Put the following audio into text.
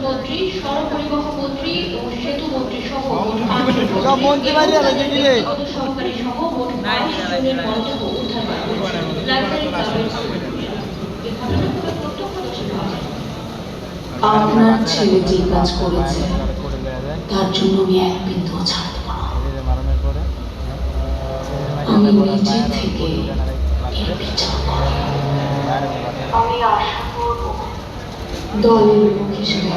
মন্ত্রী, সড়ক পরিবহন মন্ত্রী ও সেতু মন্ত্রী সহ সহকারী সহ মোট 22 জনের মরদেহ উদ্ধার করা হয়েছে লাইব্রেরি ক্লাবের এই ঘটনায় কোনো প্রত্যক্ষদর্শী পাওয়া যায়নি। আপনার ছেলে যে কাজ করেছে তার জন্য আমি এক বিন্দু ছাড়তে পারব না। আমি নিজে থেকে এর বিচার করব। আমি আশা করব দলের লোক হিসেবে